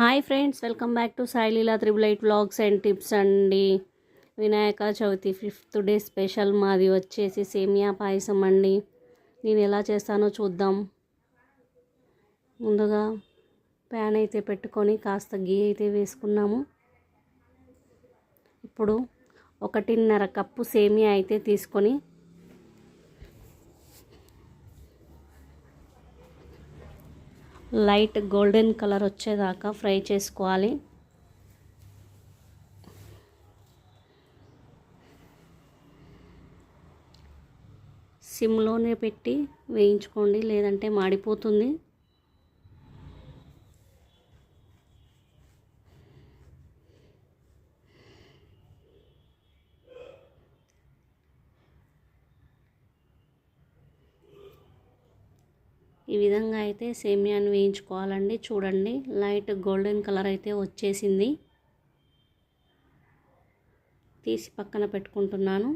Hi friends, welcome back to Sai Leela 888 vlogs and tips అండి. Vinayaka Chavithi 5th day special మాది వచ్చేసి సేమియా పాయసం అండి. నేను ఎలా చేస్తానో చూద్దాం. ముందుగా ప్యాన్ అయితే పెట్టుకొని కాస్త గీ అయితే వేసుకున్నాము. ఇప్పుడు 1.5 కప్పు సేమియా అయితే తీసుకొని లైట్ గోల్డెన్ కలర్ వచ్చేదాకా ఫ్రై చేసుకోవాలి. సిమ్లోనే పెట్టి వేయించుకోండి, లేదంటే మాడిపోతుంది. ఈ విధంగా అయితే సేమియాని వేయించుకోవాలండి. చూడండి, లైట్ గోల్డెన్ కలర్ అయితే వచ్చేసింది. తీసి పక్కన పెట్టుకుంటున్నాను.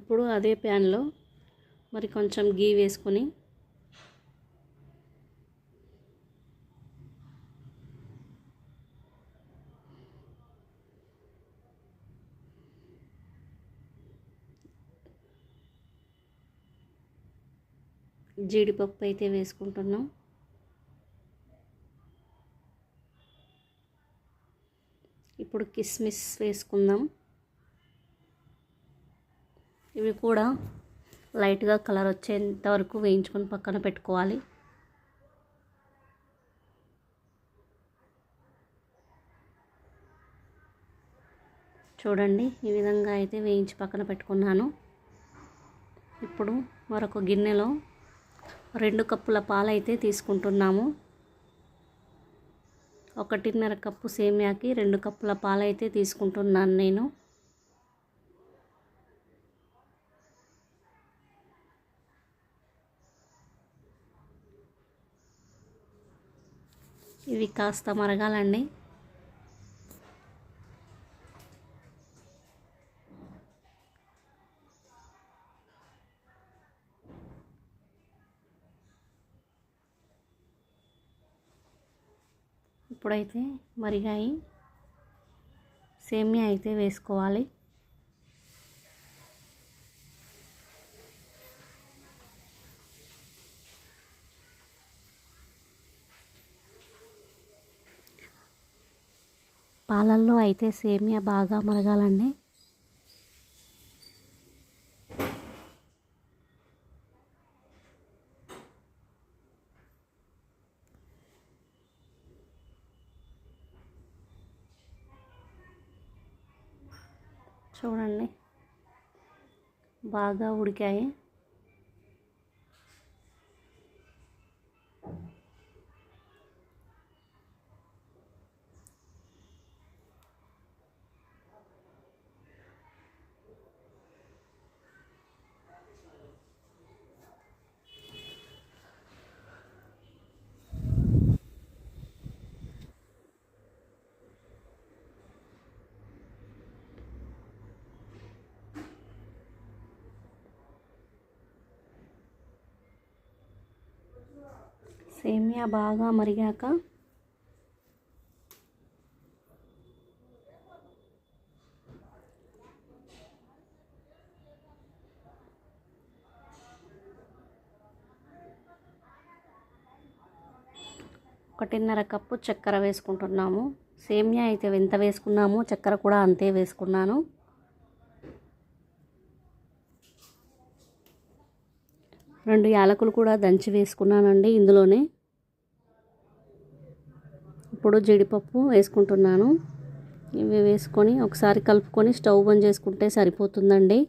ఇప్పుడు అదే ప్యాన్లో మరి కొంచెం గీ వేసుకొని జీడిపప్పు అయితే వేసుకుంటున్నాం. ఇప్పుడు కిస్మిస్ వేసుకుందాం. ఇవి కూడా లైట్గా కలర్ వచ్చేంత వరకు వేయించుకొని పక్కన పెట్టుకోవాలి. చూడండి, ఈ విధంగా అయితే వేయించి పక్కన పెట్టుకున్నాను. ఇప్పుడు మరొక గిన్నెలో 2 కప్పుల పాలు అయితే తీసుకుంటున్నాము. 1.5 కప్పు సేమియాకి 2 కప్పుల పాలు అయితే తీసుకుంటున్నాను నేను. ఇవి కాస్త మరగాలండి. ఇప్పుడైతే మరిగాయి. సేమియా అయితే వేసుకోవాలి. పాలల్లో అయితే సేమియా బాగా మరగాలండి. చూడండి, బాగా ఉడికాయి. సేమియా బాగా మరిగాక ఒకటిన్నర కప్పు చక్కెర వేసుకుంటున్నాము. సేమియా అయితే ఎంత వేసుకున్నాము, చక్కెర కూడా అంతే వేసుకున్నాను. రెండు యాలకులు కూడా దంచి వేసుకున్నానండి ఇందులోనే. ఇప్పుడు జీడిపప్పు వేసుకుంటున్నాను. ఇవి వేసుకొని ఒకసారి కలుపుకొని స్టవ్ బంద్ చేసుకుంటే సరిపోతుందండి.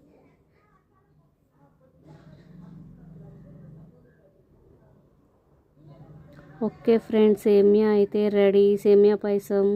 ఓకే ఫ్రెండ్స్, సేమియా అయితే రెడీ. సేమియా పాయసం